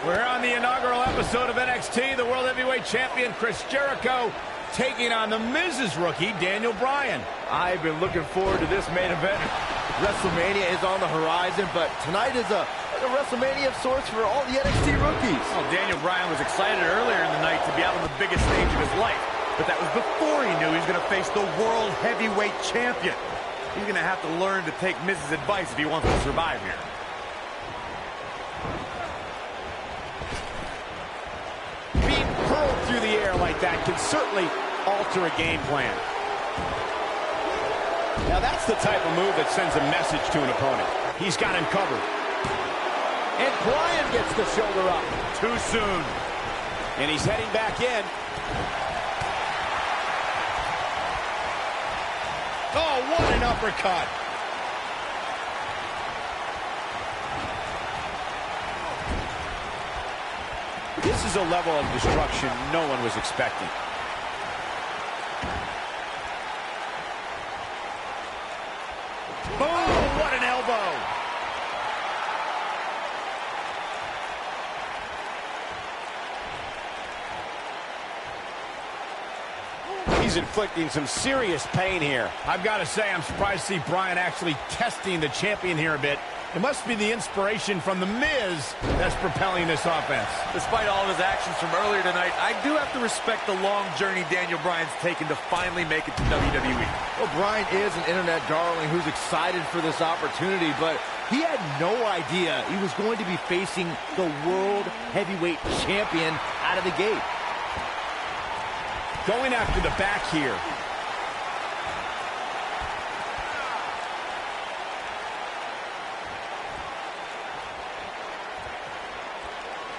We're on the inaugural episode of NXT. The World Heavyweight Champion Chris Jericho taking on the Miz's rookie, Daniel Bryan. I've been looking forward to this main event. WrestleMania is on the horizon, but tonight is a WrestleMania of sorts for all the NXT rookies. Well, Daniel Bryan was excited earlier in the night to be out on the biggest stage of his life, but that was before he knew he was going to face the World Heavyweight Champion. He's going to have to learn to take Miz's advice if he wants to survive here. Being hurled through the air like that can certainly alter a game plan. Now that's the type of move that sends a message to an opponent. He's got him covered. And Bryan gets the shoulder up. Too soon. And he's heading back in. Oh, what an uppercut. This is a level of destruction no one was expecting. Oh, what an elbow. He's inflicting some serious pain here. I've got to say, I'm surprised to see Bryan actually testing the champion here a bit. It must be the inspiration from The Miz that's propelling this offense. Despite all of his actions from earlier tonight, I do have to respect the long journey Daniel Bryan's taken to finally make it to WWE. Well, Bryan is an internet darling who's excited for this opportunity, but he had no idea he was going to be facing the World Heavyweight Champion out of the gate. Going after the back here.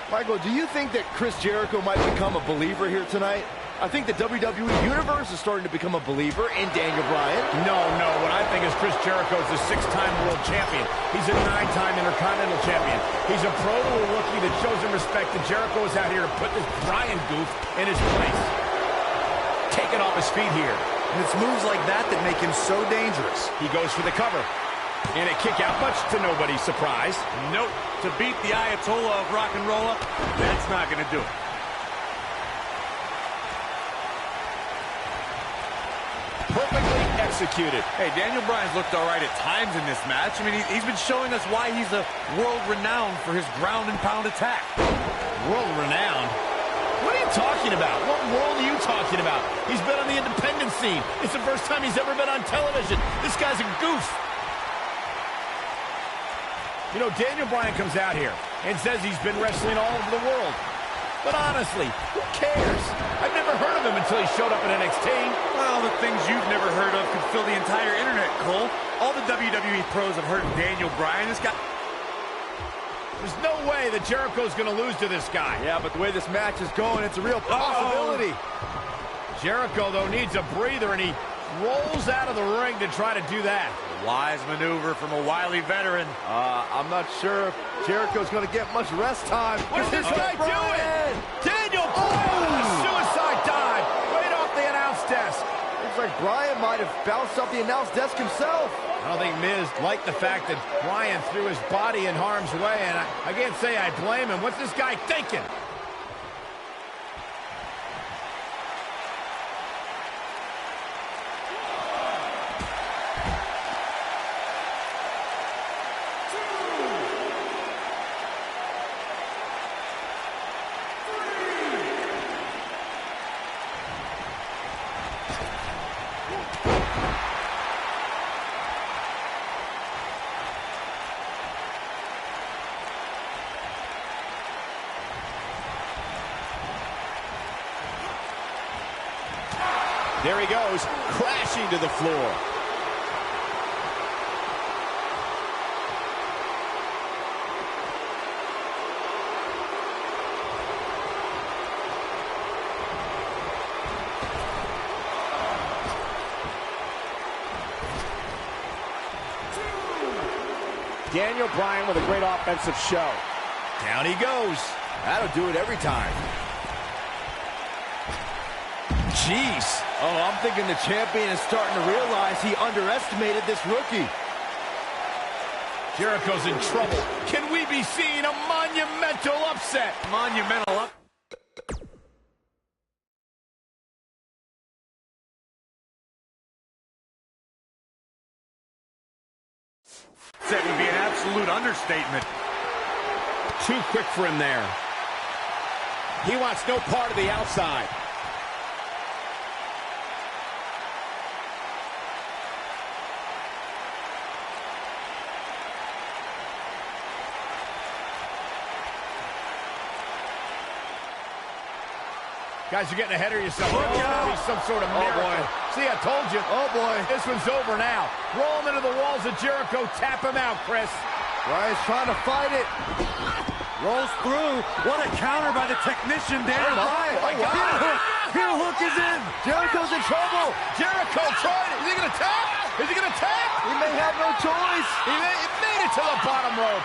Michael, do you think that Chris Jericho might become a believer here tonight? I think the WWE Universe is starting to become a believer in Daniel Bryan. No. What I think is Chris Jericho is a 6-time world champion. He's a 9-time Intercontinental champion. He's a pro rookie that shows him respect, and Jericho is out here to put this Bryan goof in his place. Taken off his feet here. And it's moves like that that make him so dangerous. He goes for the cover. And a kick out, much to nobody's surprise. Nope. To beat the Ayatollah of rock and roll up, that's not going to do it. Perfectly executed. Hey, Daniel Bryan's looked all right at times in this match. I mean, he's been showing us why he's a world-renowned for his ground and pound attack. World-renowned? What are you talking about? What world are you talking about? He's been on the independent scene. It's the first time he's ever been on television. This guy's a goof. You know, Daniel Bryan comes out here and says he's been wrestling all over the world. But honestly, who cares? I've never heard of him until he showed up at NXT. Well, the things you've never heard of could fill the entire internet, Cole. All the WWE pros have heard of Daniel Bryan. This guy... There's no way that Jericho's going to lose to this guy. Yeah, but the way this match is going, it's a real possibility. Jericho, though, needs a breather, and he rolls out of the ring to try to do that. Wise maneuver from a wily veteran. I'm not sure if Jericho's going to get much rest time. What's this guy doing? Daniel Bryan with a suicide dive right off the announce desk. Looks like Bryan might have bounced off the announce desk himself. I don't think Miz liked the fact that Bryan threw his body in harm's way, and I can't say I blame him. What's this guy thinking? There he goes, crashing to the floor. Daniel Bryan with a great offensive show. Down he goes. That'll do it every time. Jeez. Oh, I'm thinking the champion is starting to realize he underestimated this rookie. Jericho's in trouble. Can we be seeing a monumental upset? Monumental up. That would be an absolute understatement. Too quick for him there. He wants no part of the outside. Guys, you're getting ahead of yourself. Look out. Be some sort of miracle. Boy. See, I told you. Oh, boy. This one's over now. Roll him into the walls of Jericho. Tap him out, Chris. Bryan's trying to fight it. Rolls through. What a counter by the technician, Daniel Bryan. Oh, wow. Heel hook is in. Jericho's in trouble. Jericho trying it. Is he going to tap? Is he going to tap? He may have no choice. He made it to the bottom rope.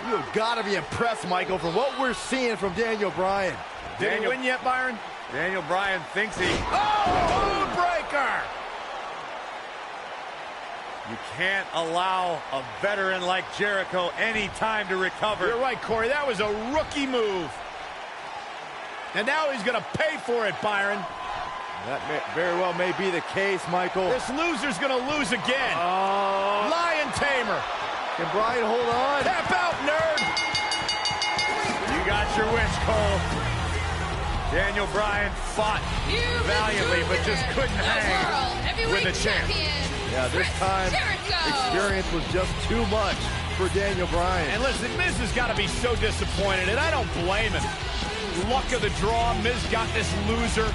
You've got to be impressed, Michael, for what we're seeing from Daniel Bryan. Did he win yet, Byron? Daniel Bryan thinks he... Oh, Moonbreaker! You can't allow a veteran like Jericho any time to recover. You're right, Corey. That was a rookie move. And now he's going to pay for it, Byron. That very well may be the case, Michael. This loser's going to lose again. Lion Tamer. Can Bryan hold on? Tap out, nerd. You got your wish, Cole. Daniel Bryan fought valiantly, but just couldn't hang with the champ. Yeah, this time, experience was just too much for Daniel Bryan. And listen, Miz has got to be so disappointed, and I don't blame him. Luck of the draw, Miz got this loser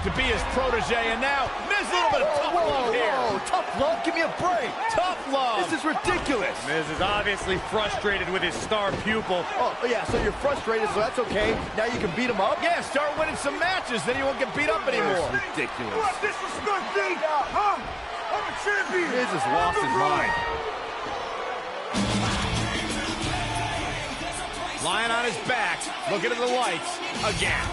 to be his protege, and now Miz a little bit of tough love here. Whoa, tough love? Give me a break. Tough love. This is ridiculous. Miz is obviously frustrated with his star pupil. Oh, yeah, so you're frustrated, so that's okay. Now you can beat him up? Yeah, start winning some matches, then you won't get beat up anymore. Ridiculous. What disrespect me? Huh? I'm a champion. Miz has lost his mind. Lying on his back, looking at the lights again.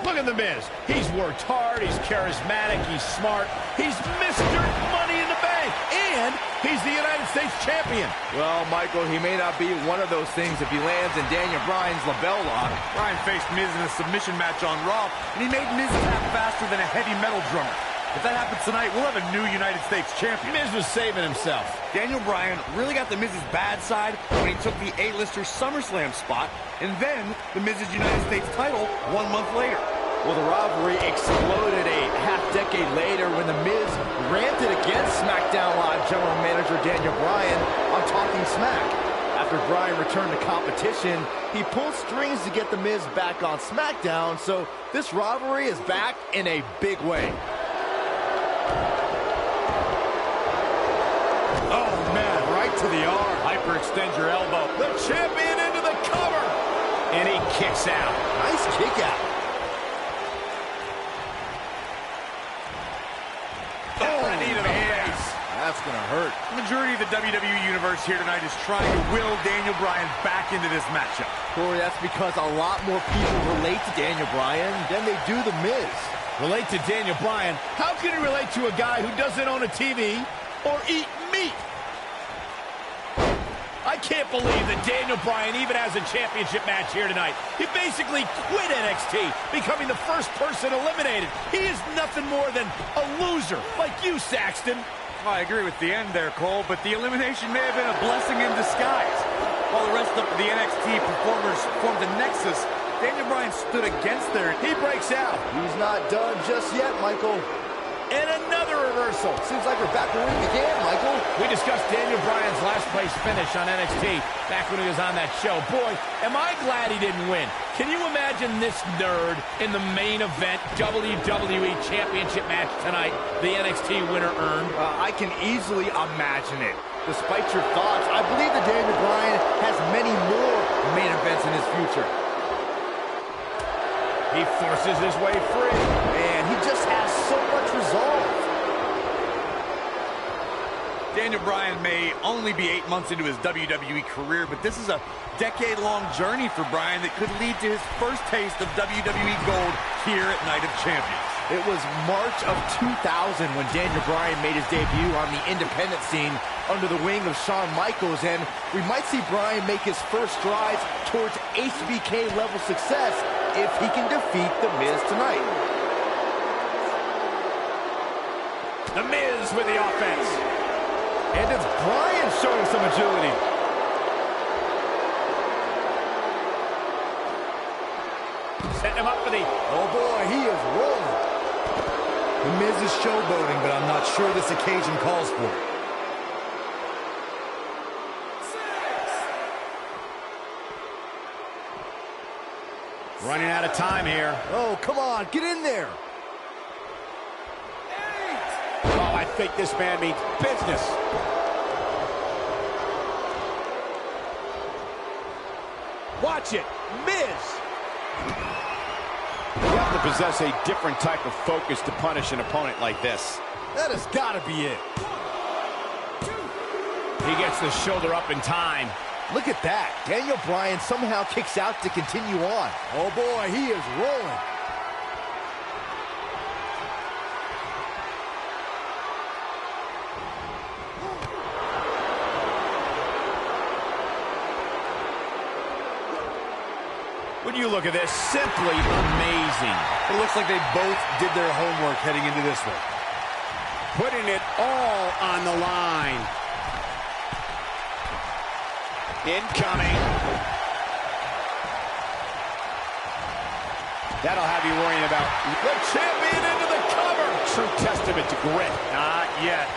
Look at The Miz. He's worked hard, he's charismatic, he's smart, he's Mr. Money in the Bank, and he's the United States champion. Well, Michael, he may not be one of those things if he lands in Daniel Bryan's label lock. Bryan faced Miz in a submission match on Raw, and he made Miz tap faster than a heavy metal drummer. If that happens tonight, we'll have a new United States champion. Miz was saving himself. Daniel Bryan really got The Miz's bad side when he took the A-lister SummerSlam spot, and then The Miz's United States title 1 month later. Well, the rivalry exploded a half-decade later when The Miz ranted against SmackDown Live General Manager Daniel Bryan on Talking Smack. After Bryan returned to competition, he pulled strings to get The Miz back on SmackDown, so this rivalry is back in a big way. Oh, man, right to the arm. Hyperextend your elbow. The champion into the cover. And he kicks out. Nice kick out. Knee to the face. That's going to hurt. The majority of the WWE Universe here tonight is trying to will Daniel Bryan back into this matchup. Corey, that's because a lot more people relate to Daniel Bryan than they do The Miz. Relate to Daniel Bryan? How can he relate to a guy who doesn't own a TV or eat meat? I can't believe that Daniel Bryan even has a championship match here tonight. He basically quit NXT, becoming the first person eliminated. He is nothing more than a loser, like you, Saxton. I agree with the end there, Cole, but the elimination may have been a blessing in disguise. While the rest of the NXT performers formed a nexus, Daniel Bryan stood against their... He breaks out. He's not done just yet, Michael. And another reversal. Seems like we're back where we began, Michael. We discussed Daniel Bryan's last place finish on NXT back when he was on that show. Boy, am I glad he didn't win. Can you imagine this nerd in the main event WWE Championship match tonight the NXT winner earned? I can easily imagine it. Despite your thoughts, I believe that Daniel Bryan has many more main events in his future. He forces his way free. Man, he just has so much resolve. Daniel Bryan may only be 8 months into his WWE career, but this is a decade-long journey for Bryan that could lead to his first taste of WWE gold here at Night of Champions. It was March of 2000 when Daniel Bryan made his debut on the independent scene under the wing of Shawn Michaels, and we might see Bryan make his first strides towards HBK-level success if he can defeat The Miz tonight. The Miz with the offense. And it's Bryan showing some agility. Setting him up for the... Oh boy, he is rolling. The Miz is showboating, but I'm not sure this occasion calls for it. Running out of time here. Oh, come on, get in there. Oh, I think this man means business. Watch it, Miz. You have to possess a different type of focus to punish an opponent like this. That has got to be it. He gets the shoulder up in time. Look at that. Daniel Bryan somehow kicks out to continue on. Oh boy, he is rolling. When you look at this, simply amazing. It looks like they both did their homework heading into this one. Putting it all on the line. Incoming. That'll have you worrying about the champion into the cover. True testament to grit. Not yet.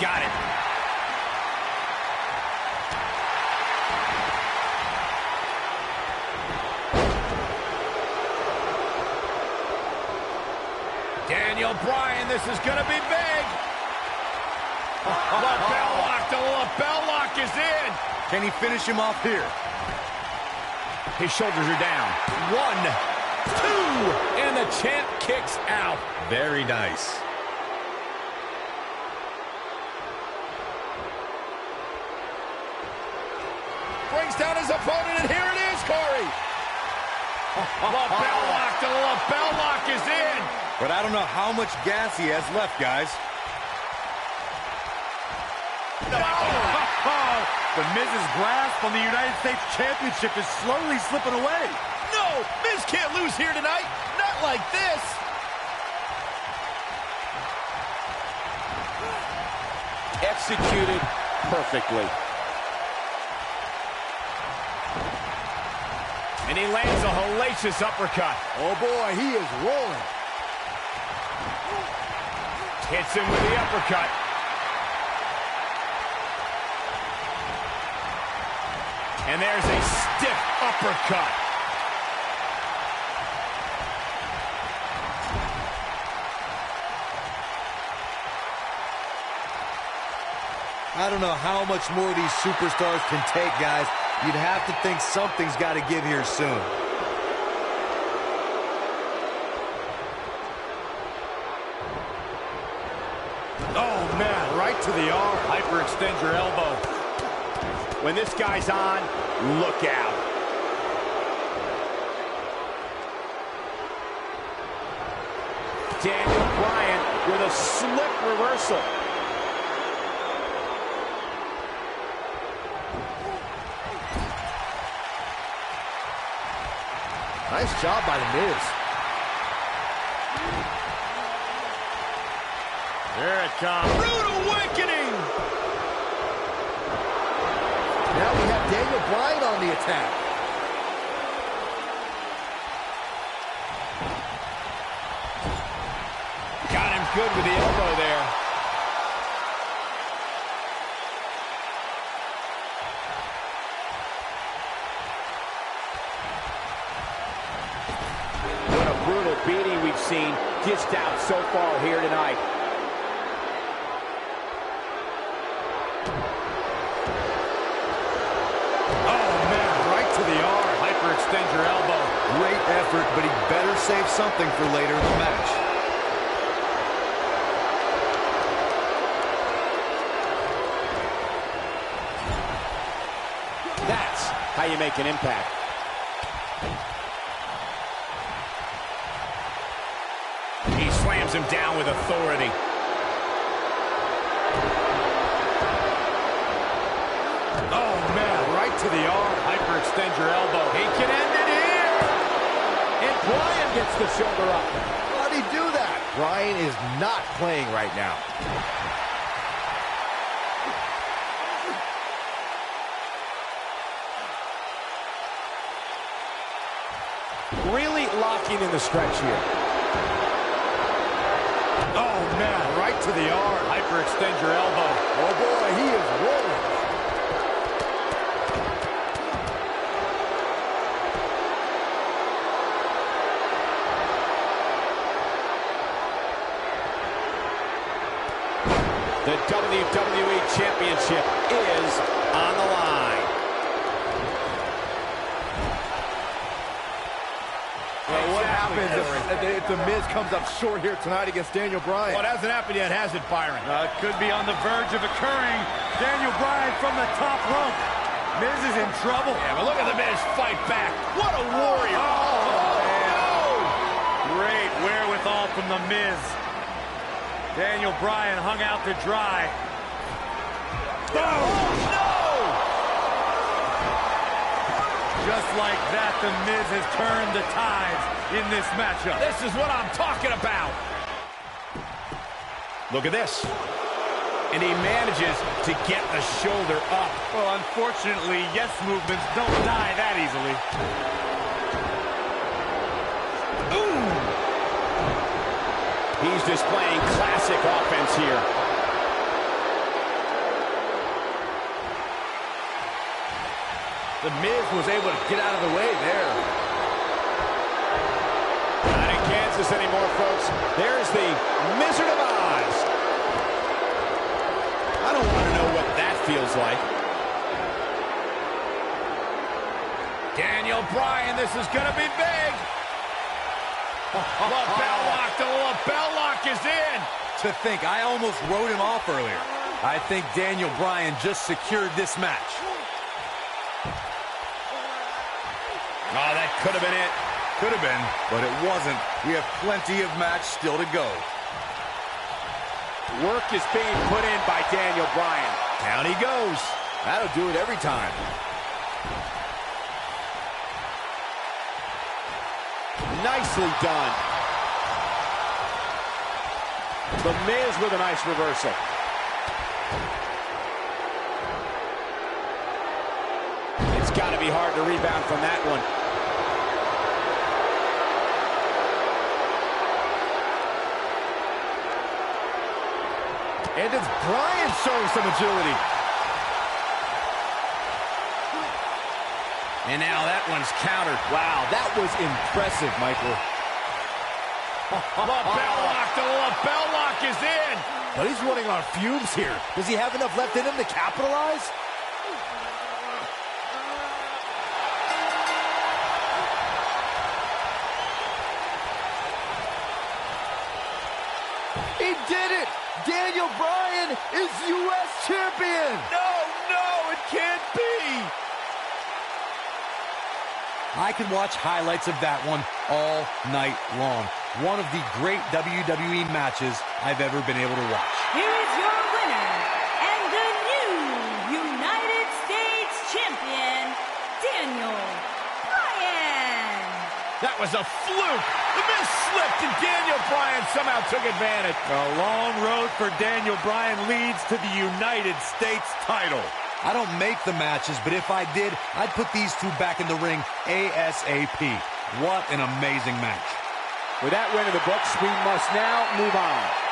Got it. Daniel Bryan, this is going to be big. Lapel lock, the lapel lock is in. Can he finish him off here? His shoulders are down. 1, 2, and the champ kicks out. Very nice. Brings down his opponent, and here it is, Corey. Lapel lock. The lapel lock is in. But I don't know how much gas he has left, guys. The Miz's grasp on the United States Championship is slowly slipping away. No, Miz can't lose here tonight. Not like this. Executed perfectly. And he lands a hellacious uppercut. Oh boy, he is rolling. Hits him with the uppercut. And there's a stiff uppercut. I don't know how much more these superstars can take, guys. You'd have to think something's got to give here soon. Oh, man, right to the arm. Hyperextend your elbow. When this guy's on, look out. Daniel Bryan with a slick reversal. Nice job by The Miz. There it comes. Rude awakening. Now we have Daniel Bryan on the attack. Got him good with the elbow there. What a brutal beating we've seen dished out so far here tonight. Oh, man, right to the arm. Hyperextend your elbow. Great effort, but he better save something for later in the match. That's how you make an impact. He slams him down with authority. Oh, man, right to the arm. Hyperextend your elbow. He can end it here. And Bryan gets the shoulder up. How'd he do that? Bryan is not playing right now. Really locking in the stretch here. Oh, man, right to the arm. Hyperextend your elbow. Oh boy, he is rolling. The WWE Championship is on the line. Well, what happens if The Miz comes up short here tonight against Daniel Bryan? Well, it hasn't happened yet, has it, Byron? It could be on the verge of occurring. Daniel Bryan from the top rope. Miz is in trouble. Yeah, but look at the Miz fight back. What a warrior. Great wherewithal from The Miz. Daniel Bryan hung out to dry. Oh, no! Just like that, The Miz has turned the tides in this matchup. This is what I'm talking about. Look at this. And he manages to get the shoulder up. Well, unfortunately, yes movements don't die that easily. Ooh! He's displaying classic offense here. The Miz was able to get out of the way there. Not in Kansas anymore, folks. There's the Wizard of Oz. I don't want to know what that feels like. Daniel Bryan, this is going to be big. Lapel lock. The lapel lock is in. To think, I almost wrote him off earlier. I think Daniel Bryan just secured this match. Oh, that could have been it. Could have been, but it wasn't. We have plenty of match still to go. Work is being put in by Daniel Bryan. Down he goes. That'll do it every time. Nicely done. The Miz with a nice reversal. It's got to be hard to rebound from that one. And it's Bryan showing some agility. And now that one's countered. Wow, that was impressive, Michael. Lapel lock, the lapel lock is in. But he's running on fumes here. Does he have enough left in him to capitalize? He did it! Daniel Bryan is U.S. champion! No, it can't be. I could watch highlights of that one all night long. One of the great WWE matches I've ever been able to watch. Here is your winner, and the new United States Champion, Daniel Bryan. That was a fluke. The Miz slipped, and Daniel Bryan somehow took advantage. A long road for Daniel Bryan leads to the United States title. I don't make the matches, but if I did, I'd put these two back in the ring ASAP. What an amazing match. With that win in the books, we must now move on.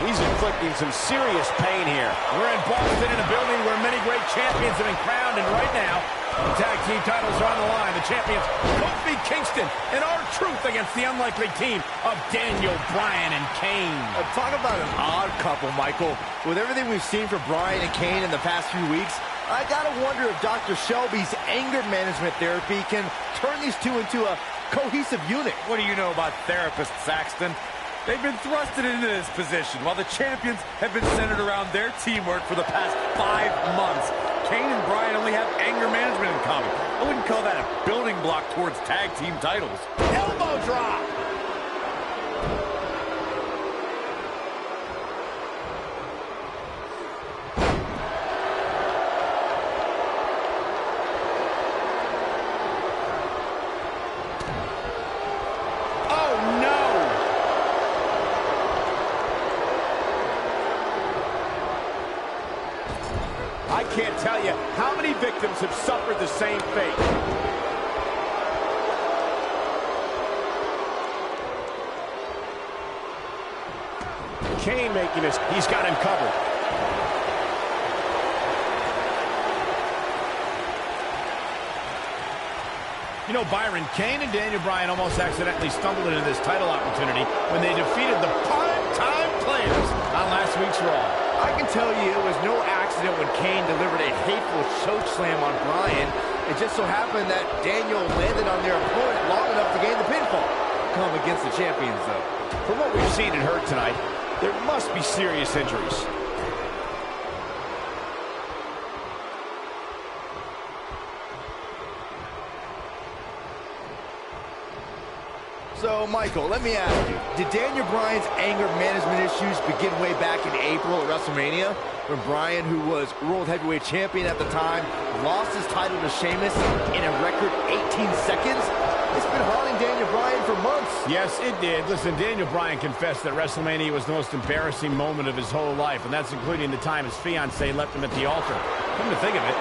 He's inflicting some serious pain here. We're in Boston in a building where many great champions have been crowned, and right now, the tag team titles are on the line. The champions, Kofi Kingston and R-Truth against the unlikely team of Daniel Bryan and Kane. Talk about an odd couple, Michael. With everything we've seen from Bryan and Kane in the past few weeks, I gotta wonder if Dr. Shelby's anger management therapy can turn these two into a cohesive unit. What do you know about therapists, Saxton? They've been thrusted into this position while the champions have been centered around their teamwork for the past 5 months. Kane and Bryan only have anger management in common. I wouldn't call that a building block towards tag team titles. Elbow drop. tell you, how many victims have suffered the same fate? Kane making this. He's got him covered. You know, Byron, Kane and Daniel Bryan almost accidentally stumbled into this title opportunity when they defeated the prime-time players on last week's Raw. I can tell you it was no accident when Kane delivered a hateful choke slam on Bryan. It just so happened that Daniel landed on their opponent long enough to gain the pinfall. Come against the champions, though. From what we've seen and heard tonight, there must be serious injuries. So, Michael, let me ask you, did Daniel Bryan's anger management issues begin way back in April at WrestleMania, when Bryan, who was World Heavyweight Champion at the time, lost his title to Sheamus in a record 18 seconds? It's been haunting Daniel Bryan for months. Yes, it did. Listen, Daniel Bryan confessed that WrestleMania was the most embarrassing moment of his whole life, and that's including the time his fiancée left him at the altar. Come to think of it,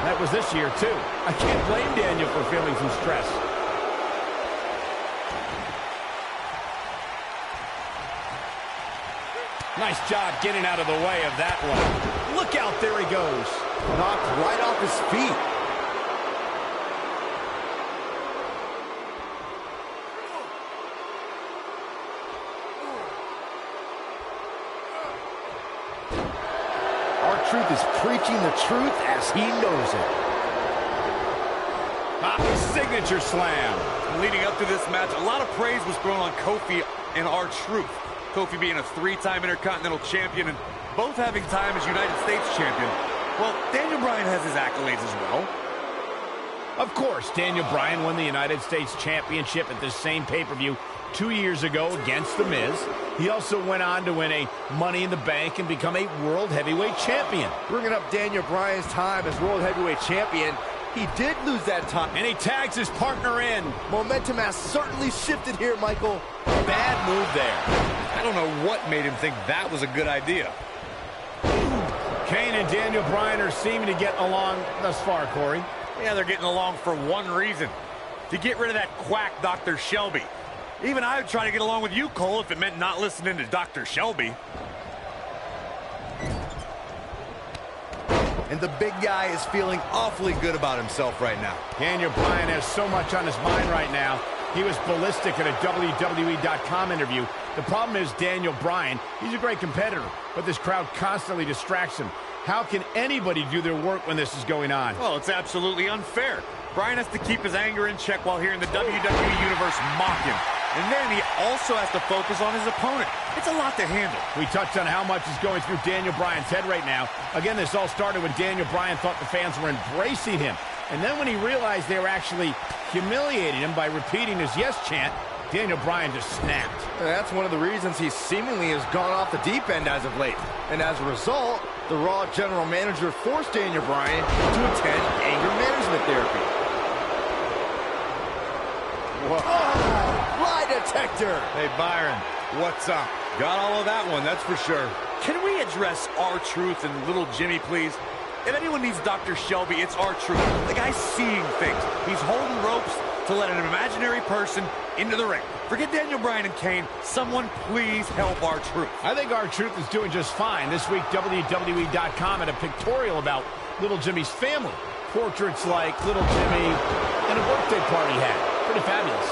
that was this year, too. I can't blame Daniel for feeling some stress. Nice job getting out of the way of that one. Look out, there he goes. Knocked right off his feet. R-Truth is preaching the truth as he knows it. His signature slam. Leading up to this match, a lot of praise was thrown on Kofi and R-Truth. Kofi being a three-time Intercontinental Champion and both having time as United States Champion. Well, Daniel Bryan has his accolades as well. Of course, Daniel Bryan won the United States Championship at this same pay-per-view 2 years ago against The Miz. He also went on to win a Money in the Bank and become a World Heavyweight Champion. Bringing up Daniel Bryan's time as World Heavyweight Champion, he did lose that time. And he tags his partner in. Momentum has certainly shifted here, Michael. Bad move there. I don't know what made him think that was a good idea. Kane and Daniel Bryan are seeming to get along thus far, Corey. Yeah, they're getting along for one reason. To get rid of that quack, Dr. Shelby. Even I would try to get along with you, Cole, if it meant not listening to Dr. Shelby. And the big guy is feeling awfully good about himself right now. Daniel Bryan has so much on his mind right now. He was ballistic in a WWE.com interview. The problem is Daniel Bryan, he's a great competitor, but this crowd constantly distracts him. How can anybody do their work when this is going on? Well, it's absolutely unfair. Bryan has to keep his anger in check while hearing the WWE Universe mock him. And then he also has to focus on his opponent. It's a lot to handle. We touched on how much is going through Daniel Bryan's head right now. Again, this all started when Daniel Bryan thought the fans were embracing him. And then when he realized they were actually humiliating him by repeating his yes chant, Daniel Bryan just snapped. That's one of the reasons he seemingly has gone off the deep end as of late. And as a result, the Raw general manager forced Daniel Bryan to attend anger management therapy. Whoa. Oh, lie detector! Hey, Byron, what's up? Got all of that one, that's for sure. Can we address R-Truth and Little Jimmy, please? If anyone needs Dr. Shelby, it's R-Truth. The guy's seeing things. He's holding ropes to let an imaginary person into the ring. Forget Daniel Bryan and Kane. Someone please help R-Truth. I think R-Truth is doing just fine. This week, WWE.com had a pictorial about Little Jimmy's family. Portraits like Little Jimmy and a birthday party hat. Pretty fabulous.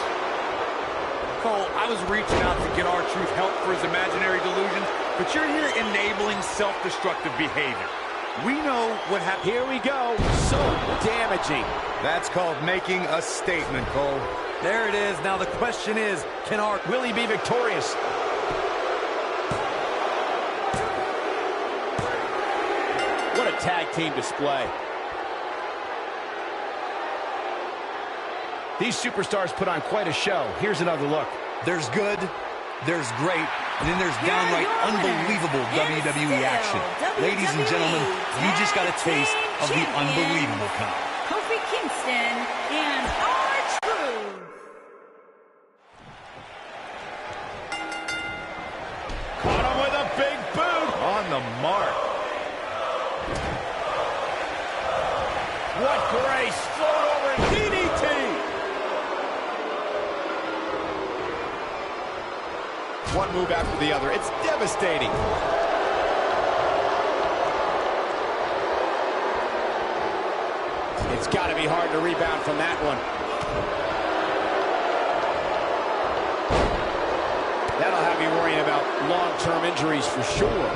Cole, I was reaching out to get R-Truth help for his imaginary delusions, but you're here enabling self-destructive behavior. We know what happened. Here we go. So damaging. That's called making a statement, Cole. There it is. Now the question is, will he be victorious? What a tag team display. These superstars put on quite a show. Here's another look. There's good, there's great, and then there's downright unbelievable WWE action. Ladies and gentlemen, you just got a taste of the unbelievable kind. Kofi Kingston and R-Truth. Caught him with a big boot. On the mark. What grace! Float over and DDT! One move after the other. It's devastating. It's got to be hard to rebound from that one. That'll have you worrying about long-term injuries for sure.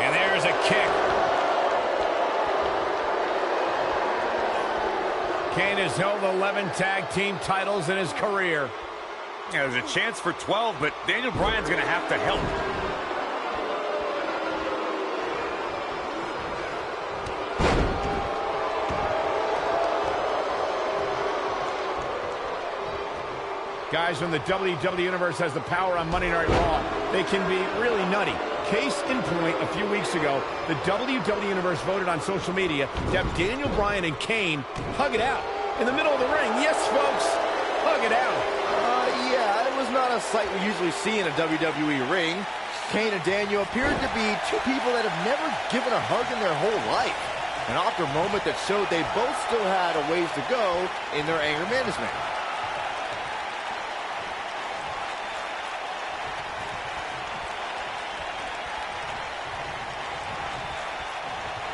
And there's a kick. Kane has held 11 tag team titles in his career. Yeah, there's a chance for 12, but Daniel Bryan's going to have to help. Guys, when the WWE Universe has the power on Monday Night Raw, they can be really nutty. Case in point, a few weeks ago, the WWE Universe voted on social media to have Daniel Bryan and Kane hug it out in the middle of the ring. Yes, folks, hug it out. Yeah, it was not a sight we usually see in a WWE ring. Kane and Daniel appeared to be two people that have never given a hug in their whole life. An awkward moment that showed they both still had a ways to go in their anger management.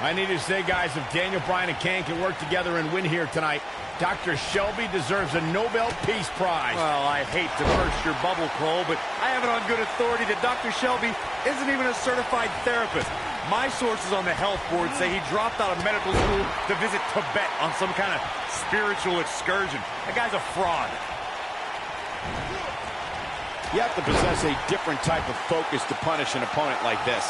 I need to say, guys, if Daniel Bryan and Kane can work together and win here tonight, Dr. Shelby deserves a Nobel Peace Prize. Well, I hate to burst your bubble, Cole, but I have it on good authority that Dr. Shelby isn't even a certified therapist. My sources on the health board say he dropped out of medical school to visit Tibet on some kind of spiritual excursion. That guy's a fraud. You have to possess a different type of focus to punish an opponent like this.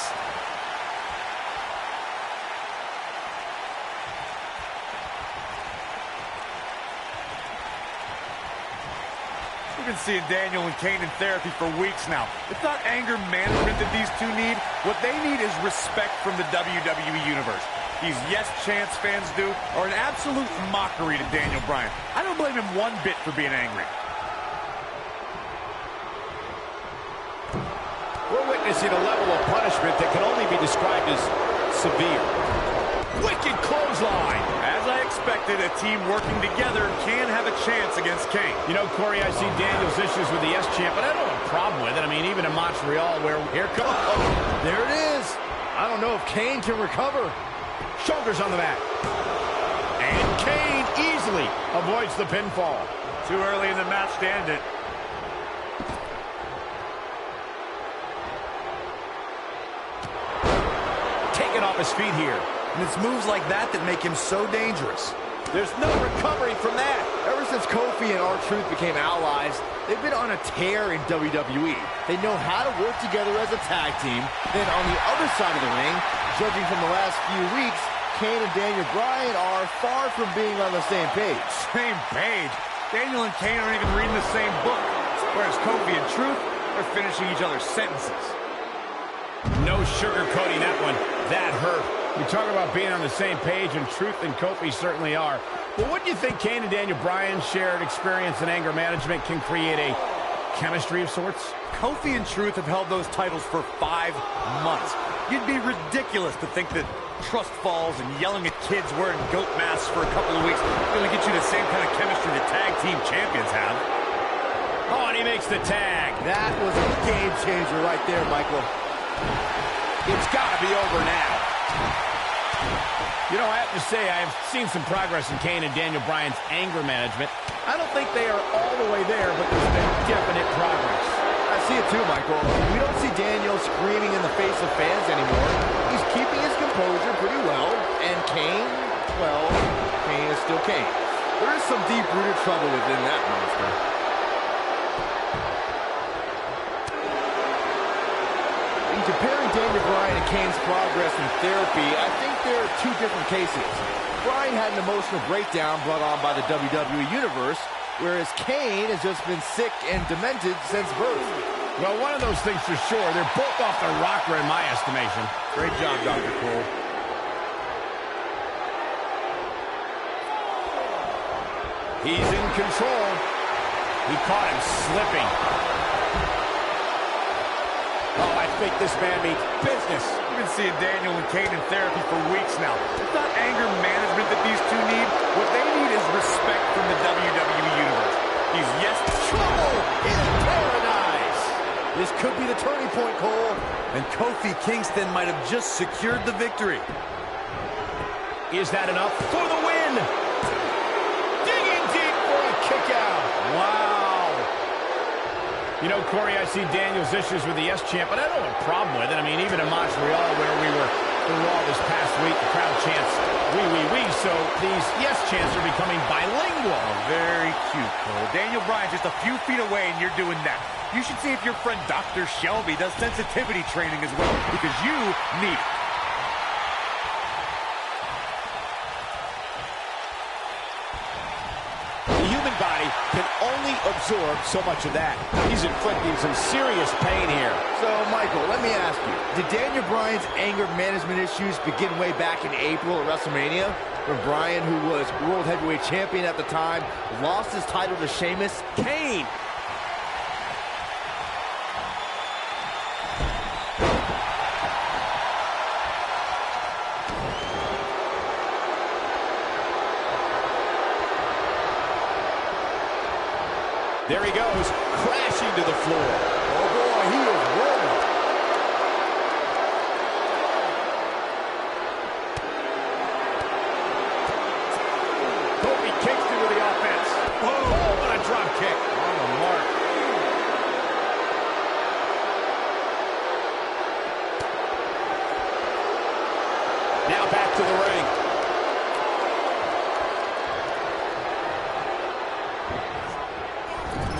We've been seeing Daniel and Kane in therapy for weeks now. It's not anger management that these two need. What they need is respect from the WWE Universe. These yes chance fans do are an absolute mockery to Daniel Bryan. I don't blame him one bit for being angry. We're witnessing a level of punishment that can only be described as severe. Wicked clothesline. As I expected, a team working together can have a chance against Kane. You know, Corey, I see Daniel's issues with the S-Champ, but I don't have a problem with it. I mean, even in Montreal, where here comes... Oh, there it is. I don't know if Kane can recover. Shoulders on the mat. And Kane easily avoids the pinfall. Too early in the match to end it. Taken off his feet here. And it's moves like that that make him so dangerous. There's no recovery from that. Ever since Kofi and R-Truth became allies, they've been on a tear in WWE. They know how to work together as a tag team. Then on the other side of the ring, judging from the last few weeks, Kane and Daniel Bryan are far from being on the same page. Same page? Daniel and Kane aren't even reading the same book. Whereas Kofi and Truth, they're finishing each other's sentences. No sugarcoating that one. That hurt. You talk about being on the same page, and Truth and Kofi certainly are. But wouldn't you think Kane and Daniel Bryan's shared experience in anger management can create a chemistry of sorts? Kofi and Truth have held those titles for 5 months. You'd be ridiculous to think that trust falls and yelling at kids wearing goat masks for a couple of weeks is going to get you the same kind of chemistry that tag team champions have. Oh, and he makes the tag. That was a game changer right there, Michael. It's got to be over now. You know, I have to say, I have seen some progress in Kane and Daniel Bryan's anger management. I don't think they are all the way there, but there's been definite progress. I see it too, Michael. We don't see Daniel screaming in the face of fans anymore. He's keeping his composure pretty well. And Kane, well, Kane is still Kane. There is some deep-rooted trouble within that monster. In comparing Daniel Bryan and Kane's progress in therapy, I think there are two different cases. Bryan had an emotional breakdown brought on by the WWE Universe, whereas Kane has just been sick and demented since birth. Well, one of those things for sure. They're both off their rocker in my estimation. Great job, Dr. Cole. He's in control. He caught him slipping. Oh, I think this man means business. We've been seeing Daniel and Kane in therapy for weeks now. It's not anger management that these two need. What they need is respect from the WWE Universe. He's Trouble in paradise. This could be the turning point, Cole. And Kofi Kingston might have just secured the victory. Is that enough for the win? Digging deep for a kick out. Wow. You know, Corey, I see Daniel's issues with the Yes Champ, but I don't have a problem with it. I mean, even in Montreal, where we were in Raw this past week, the crowd chants, we, so these Yes Chants are becoming bilingual. Oh, very cute, Cole. Daniel Bryan's just a few feet away, and you're doing that. You should see if your friend Dr. Shelby does sensitivity training as well, because you need it. The human body can only absorb so much of that. He's inflicting some serious pain here. So, Michael, let me ask you, did Daniel Bryan's anger management issues begin way back in April at WrestleMania, when Bryan, who was World Heavyweight Champion at the time, lost his title to Sheamus? Kane. There he goes, crashing to the floor. Oh boy, he is rolling. Kofi Kingston with the offense. Oh, what a drop kick. On the mark. Now back to the ring.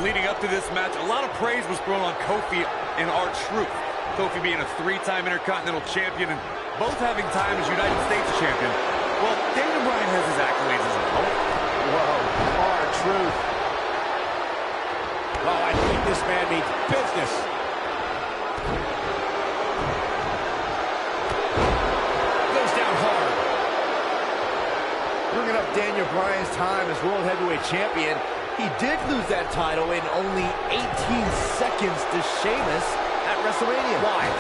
Leading up to this match, a lot of praise was thrown on Kofi and R-Truth. Kofi being a three-time Intercontinental Champion and both having time as United States Champion. Well, Daniel Bryan has his accolades as well. Whoa, R-Truth. Oh, I think this man means business. Goes down hard. Bringing up Daniel Bryan's time as World Heavyweight Champion, he did lose that title in only 18 seconds to Sheamus at WrestleMania. Why?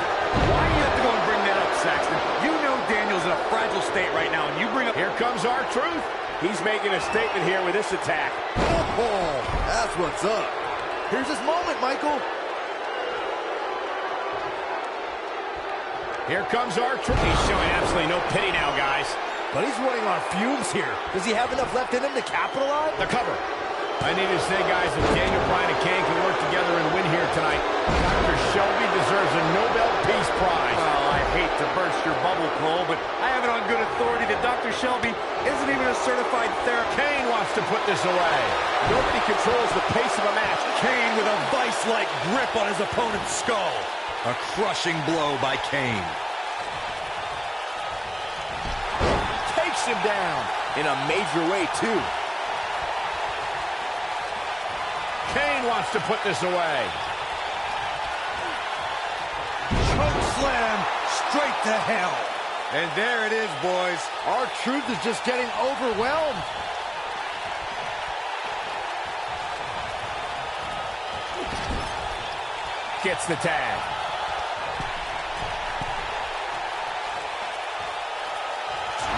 Why do you have to go and bring that up, Saxton? You know Daniel's in a fragile state right now, and you bring up... Here comes R-Truth. He's making a statement here with this attack. Oh, that's what's up. Here's his moment, Michael. Here comes R-Truth. He's showing absolutely no pity now, guys. But he's running on fumes here. Does he have enough left in him to capitalize? The cover. I need to say, guys, if Daniel Bryan and Kane can work together and win here tonight, Dr. Shelby deserves a Nobel Peace Prize. Well, I hate to burst your bubble, Cole, but I have it on good authority that Dr. Shelby isn't even a certified therapist. Kane wants to put this away. Nobody controls the pace of a match. Kane with a vice-like grip on his opponent's skull. A crushing blow by Kane. Takes him down in a major way, too. Kane wants to put this away. Choke slam straight to hell. And there it is, boys. R-Truth is just getting overwhelmed. Gets the tag.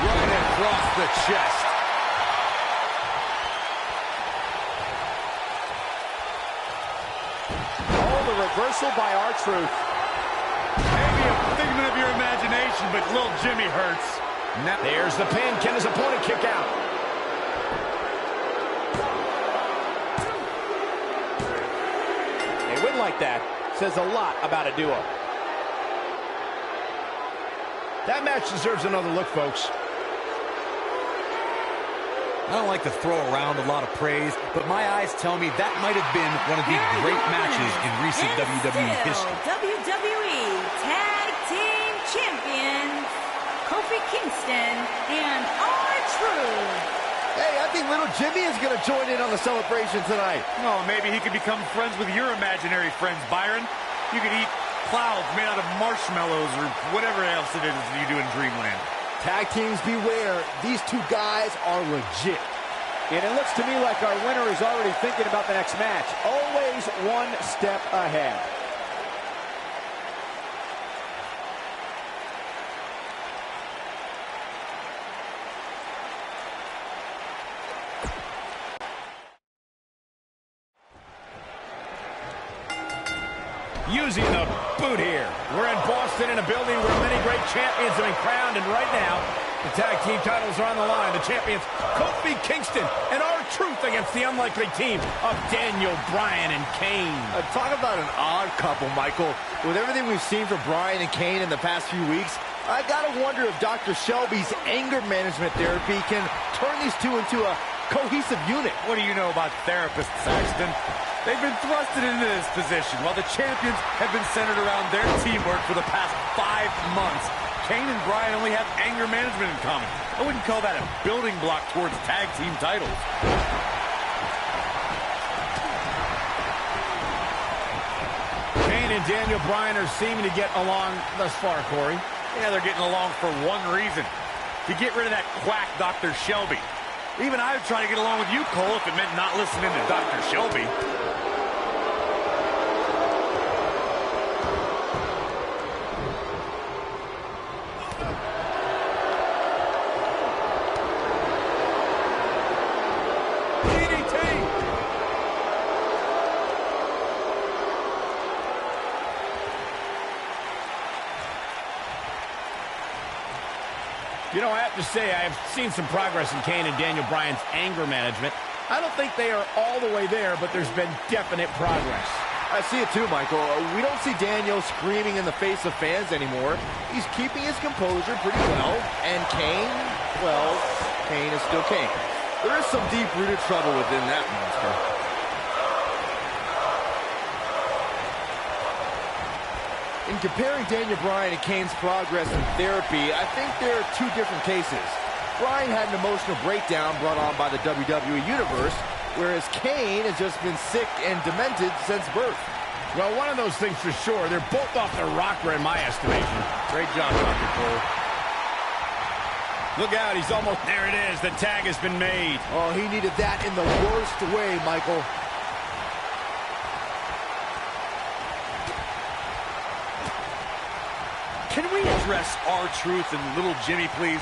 Right across the chest. Reversal by R-Truth. Maybe a figment of your imagination, but little Jimmy hurts. Now, there's the pin. Can his opponent kick out? A win like that says a lot about a duo. That match deserves another look, folks. I don't like to throw around a lot of praise, but my eyes tell me that might have been one of the great matches in recent WWE history. WWE Tag Team Champions, Kofi Kingston and R-Truth. Hey, I think little Jimmy is going to join in on the celebration tonight. Oh, maybe he could become friends with your imaginary friends, Byron. You could eat clouds made out of marshmallows or whatever else it is you do in Dreamland. Tag teams beware, these two guys are legit. And it looks to me like our winner is already thinking about the next match. Always one step ahead. using the boot here. We're in Boston in a building where many great champions have been crowned, and right now, the tag team titles are on the line. The champions, Kofi Kingston and R-Truth against the unlikely team of Daniel Bryan and Kane. Talk about an odd couple, Michael. With everything we've seen from Bryan and Kane in the past few weeks, I gotta wonder if Dr. Shelby's anger management therapy can turn these two into a cohesive unit. What do you know about therapists, Saxton? They've been thrusted into this position while the champions have been centered around their teamwork for the past 5 months. Kane and Bryan only have anger management in common. I wouldn't call that a building block towards tag team titles. Kane and Daniel Bryan are seeming to get along thus far, Corey. Yeah, they're getting along for one reason. To get rid of that quack Dr. Shelby. Even I would try to get along with you, Cole, if it meant not listening to Dr. Shelby. You know, I have to say, I have seen some progress in Kane and Daniel Bryan's anger management. I don't think they are all the way there, but there's been definite progress. I see it too, Michael. We don't see Daniel screaming in the face of fans anymore. He's keeping his composure pretty well. And Kane, well, Kane is still Kane. There is some deep-rooted trouble within that monster. In comparing Daniel Bryan and Kane's progress in therapy, I think there are two different cases. Bryan had an emotional breakdown brought on by the WWE Universe, whereas Kane has just been sick and demented since birth. Well, one of those things for sure. They're both off their rocker in my estimation. Great job, Dr. Cole. Look out, he's almost... There it is. The tag has been made. Oh, he needed that in the worst way, Michael. Can we address R-Truth and Little Jimmy, please?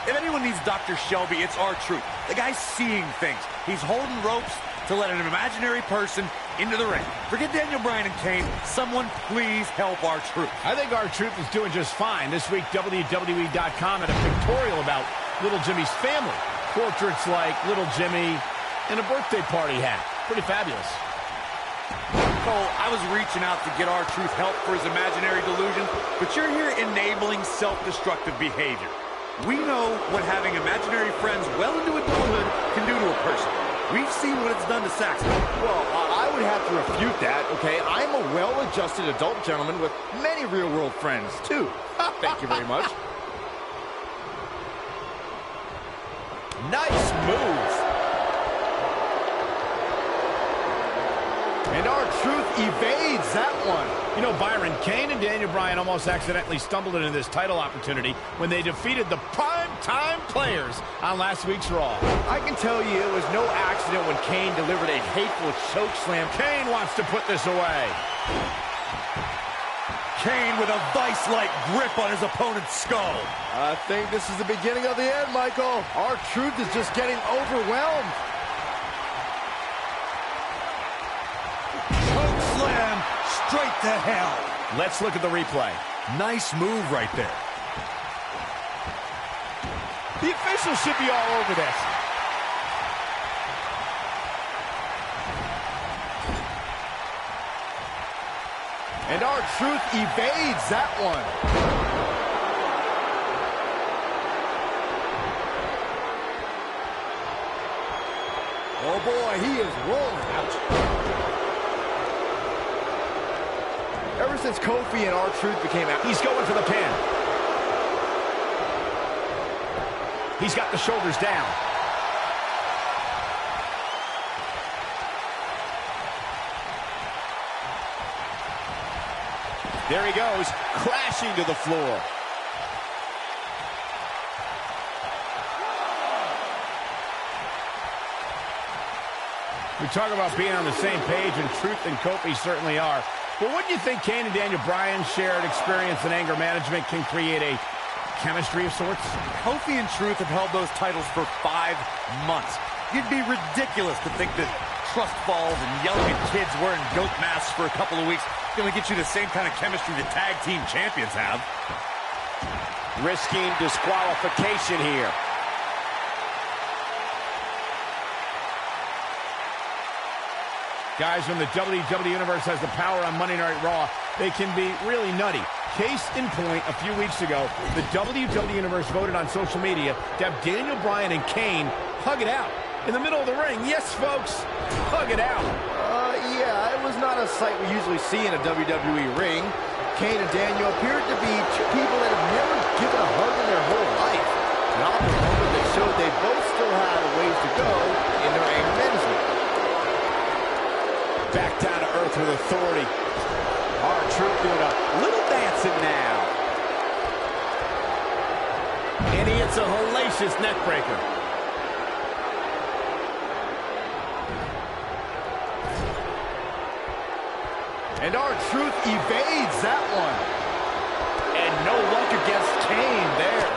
If anyone needs Dr. Shelby, it's R-Truth. The guy's seeing things. He's holding ropes to let an imaginary person into the ring. Forget Daniel Bryan and Kane. Someone please help R-Truth. I think R-Truth is doing just fine. This week, WWE.com had a pictorial about Little Jimmy's family. Portraits like Little Jimmy and a birthday party hat. Pretty fabulous. Cole, I was reaching out to get R-Truth help for his imaginary delusion, but you're here enabling self-destructive behavior. We know what having imaginary friends well into adulthood can do to a person. We've seen what it's done to Saxton. Well, I would have to refute that, okay? I'm a well-adjusted adult gentleman with many real-world friends, too. Thank you very much. Nice move. And R-Truth evades that one. You know, Byron, Kane and Daniel Bryan almost accidentally stumbled into this title opportunity when they defeated the prime-time players on last week's Raw. I can tell you it was no accident when Kane delivered a hateful chokeslam. Kane wants to put this away. Kane with a vice-like grip on his opponent's skull. I think this is the beginning of the end, Michael. R-Truth is just getting overwhelmed. Slam straight to hell. Let's look at the replay. Nice move right there. The officials should be all over this. And R-Truth evades that one. Oh boy, he is rolling. Ouch. Ever since Kofi and R-Truth became out, he's going for the pin. He's got the shoulders down. There he goes, crashing to the floor. We talk about being on the same page, and Truth and Kofi certainly are. But wouldn't you think Kane and Daniel Bryan's shared experience in anger management can create a chemistry of sorts? Kofi and Truth have held those titles for 5 months. It'd be ridiculous to think that trust falls and yelling at kids wearing goat masks for a couple of weeks going to get you the same kind of chemistry the tag team champions have. Risking disqualification here. Guys, when the WWE Universe has the power on Monday Night Raw, they can be really nutty. Case in point, a few weeks ago, the WWE Universe voted on social media to have Daniel Bryan and Kane hug it out in the middle of the ring. Yes, folks, hug it out. Yeah, it was not a sight we usually see in a WWE ring. Kane and Daniel appeared to be two people that have never given a hug in their whole life. An awkward moment that showed they both still had a ways to go in their anger management. Back down to earth with authority. R-Truth doing a little dancing now. And he hits a hellacious neckbreaker. And R-Truth evades that one. And no luck against Kane there.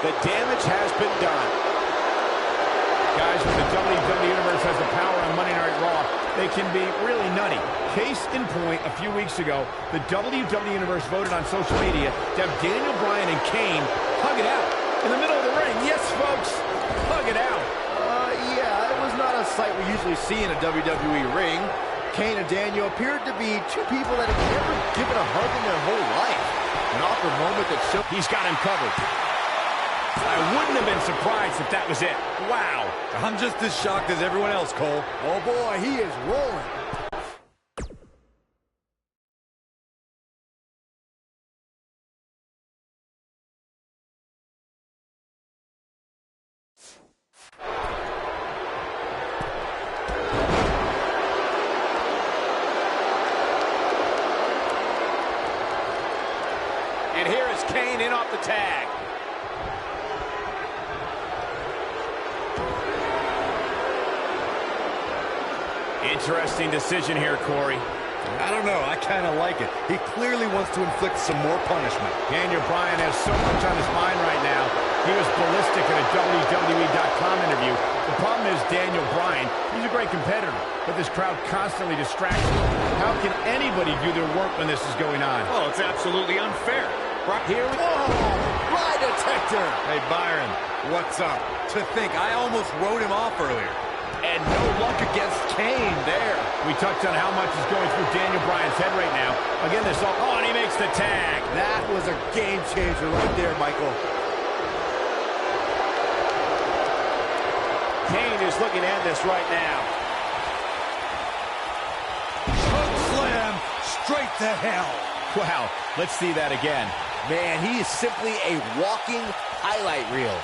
The damage has been done. Guys, when the WWE Universe has the power on Monday Night Raw, they can be really nutty. Case in point, a few weeks ago, the WWE Universe voted on social media to have Daniel Bryan and Kane hug it out in the middle of the ring. Yes, folks, hug it out. Yeah, it was not a sight we usually see in a WWE ring. Kane and Daniel appeared to be two people that have never given a hug in their whole life. An awkward moment that showed he's got him covered. I wouldn't have been surprised if that was it. Wow. I'm just as shocked as everyone else, Cole. Oh boy, he is rolling. And here is Kane in off the tag. Interesting decision here, Corey. I don't know. I kind of like it. He clearly wants to inflict some more punishment. Daniel Bryan has so much on his mind right now. He was ballistic in a WWE.com interview. The problem is Daniel Bryan, he's a great competitor, but this crowd constantly distracts him. How can anybody do their work when this is going on? Oh, it's absolutely unfair. Here, whoa, lie detector. Hey, Byron, what's up? To think, I almost wrote him off earlier. And no luck against Kane there. We touched on how much is going through Daniel Bryan's head right now. Again, this all, oh, and he makes the tag. That was a game changer right there, Michael. Kane is looking at this right now. Choke slam straight to hell. Wow, let's see that again. Man, he is simply a walking highlight reel.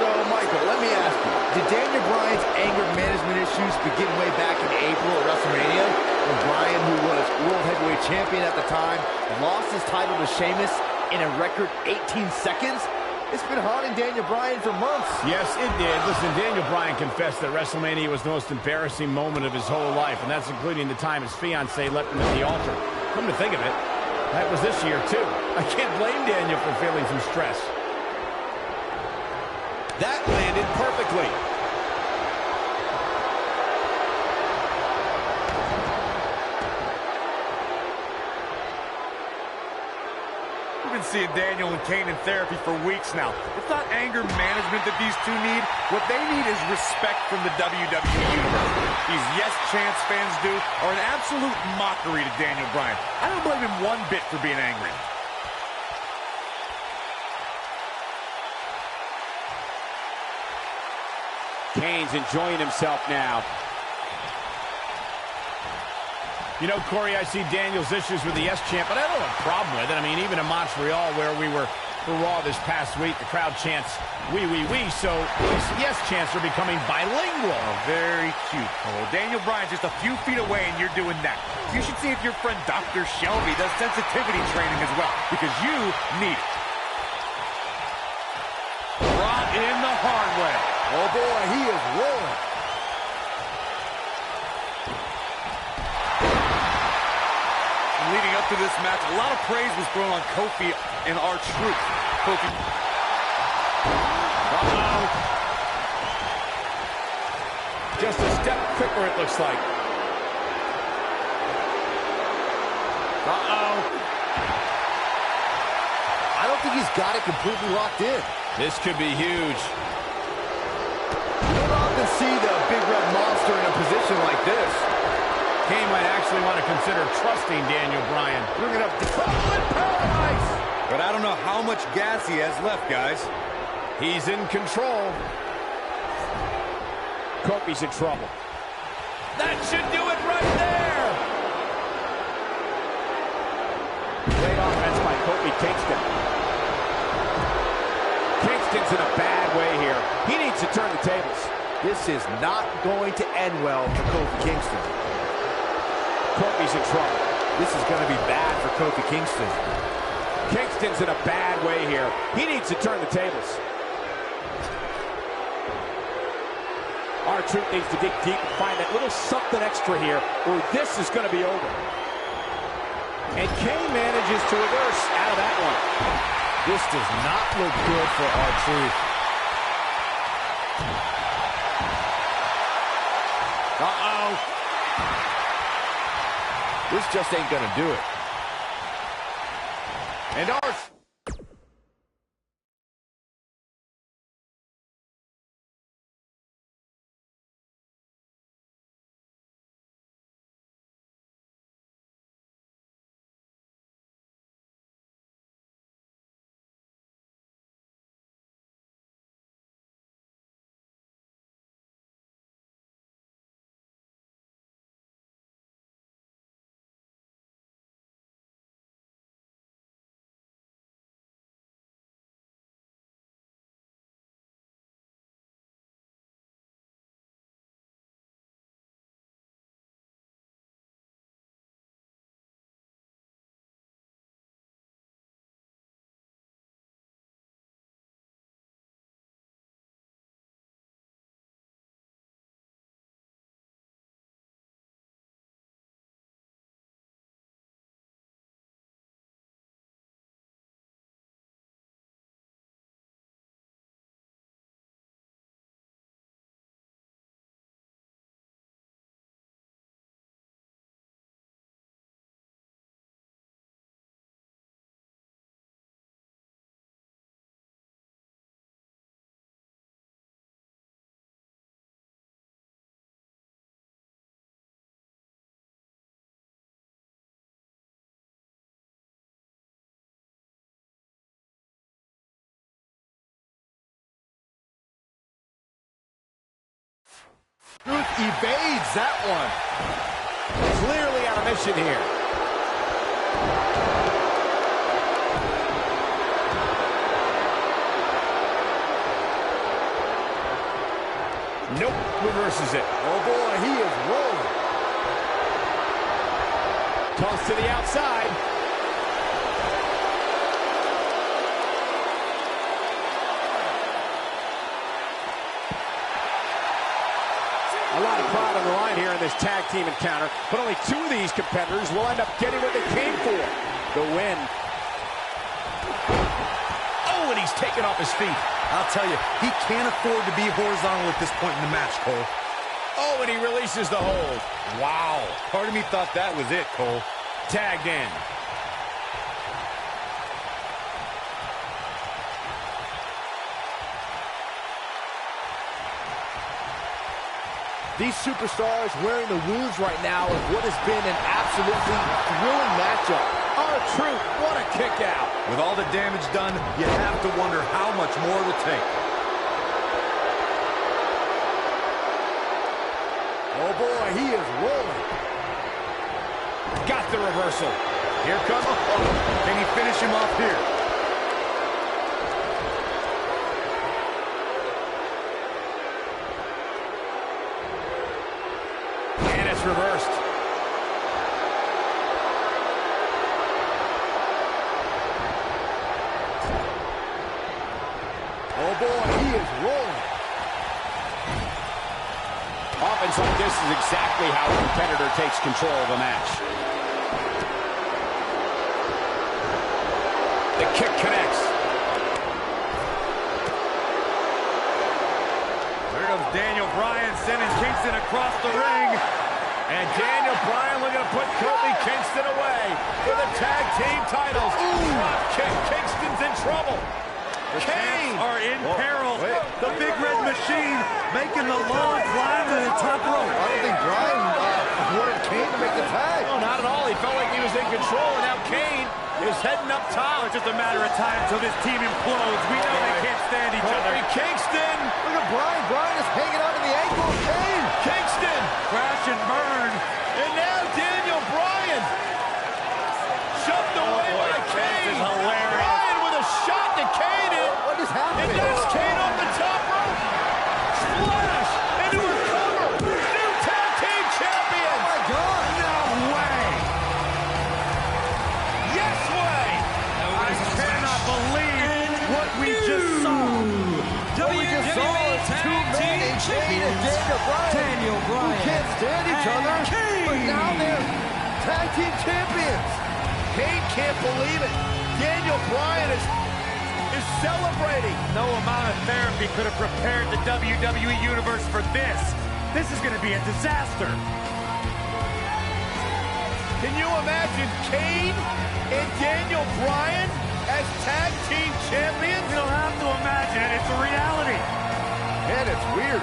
So, Michael, let me ask you, did Daniel Bryan's anger management issues begin way back in April at WrestleMania, when Bryan, who was World Heavyweight Champion at the time, lost his title to Sheamus in a record 18 seconds? It's been haunting Daniel Bryan for months. Yes, it did. Listen, Daniel Bryan confessed that WrestleMania was the most embarrassing moment of his whole life, and that's including the time his fiancée left him at the altar. Come to think of it, that was this year, too. I can't blame Daniel for feeling some stress. That landed perfectly. We've been seeing Daniel and Kane in therapy for weeks now. It's not anger management that these two need. What they need is respect from the WWE Universe. These Yes Chance fans do are an absolute mockery to Daniel Bryan. I don't blame him one bit for being angry. Kane's enjoying himself now. You know, Corey, I see Daniel's issues with the Yes Chant, but I don't have a problem with it. I mean, even in Montreal, where we were for Raw this past week, the crowd chants, "We, so these Yes Chants are becoming bilingual. Oh, very cute, Cole. Daniel Bryan's just a few feet away, and you're doing that. You should see if your friend Dr. Shelby does sensitivity training as well, because you need it. Brought in the hard way. Oh, boy, he is rolling. Leading up to this match, a lot of praise was thrown on Kofi and R-Truth. Kofi. Just a step quicker, it looks like. I don't think he's got it completely locked in. This could be huge. You don't often see the big red monster in a position like this. Kane might actually want to consider trusting Daniel Bryan. Bringing up the paradise. But I don't know how much gas he has left, guys. He's in control. Kofi's in trouble. That should do it right there. Great offense by Kofi Kingston. Kingston's in a bad way here. He needs to turn the tables. This is not going to end well for Kofi Kingston. Kofi's in trouble. This is going to be bad for Kofi Kingston. Kingston's in a bad way here. He needs to turn the tables. R-Truth needs to dig deep and find that little something extra here, or this is going to be over. And Kane manages to reverse out of that one. This does not look good for R-Truth. This just ain't gonna do it. And R-Truth. Truth evades that one. Clearly on a mission here. Nope, reverses it. Oh boy, he is rolling. Toss to the outside. A lot of pride on the line here in this tag team encounter, but only two of these competitors will end up getting what they came for, the win. Oh, and he's taken off his feet. I'll tell you, he can't afford to be horizontal at this point in the match, Cole. Oh, and he releases the hold. Wow. Part of me thought that was it, Cole. Tagged in. These superstars wearing the wounds right now of what has been an absolutely thrilling matchup. R-Truth, what a kick out. With all the damage done, you have to wonder how much more it'll take. Oh boy, he is rolling. Got the reversal. Here comes. Can he finish him off here? Reversed. Oh boy, he is rolling. Offense like this is exactly how a competitor takes control of a match. The kick connects. There goes Daniel Bryan sending Kingston across the ring. And Daniel Bryan looking to put Kofi Kingston away for the tag team titles. Drop kick. Kingston's in trouble. The Kane champs are in peril. Wait. The Big Red Machine making the long climb to the top rope. I don't think Bryan wanted Kane to make the tag. No, not at all. He felt like he was in control, and now Kane is heading up top. It's just a matter of time until this team implodes. We know they can't stand each other. Kofi Kingston. Look at Bryan. Bryan is hanging on to the ankle of Kane. Kingston. Crash and burn. And now Daniel Bryan. Shoved away by Kane. This is hilarious. Bryan with a shot to Kane. What is happening? And that's Kane off the top rope. Splash into a cover. New tag team champion. Oh my God. No way. Yes way. I cannot believe what we just saw. What we just saw is two men in Kane and Daniel Bryan. Who can't stand each other, but now they're tag team champions. Kane can't believe it. Daniel Bryan is celebrating. No amount of therapy could have prepared the WWE Universe for this. This is going to be a disaster. Can you imagine Kane and Daniel Bryan as tag team champions? You don't have to imagine it. It's a reality. And it's weird.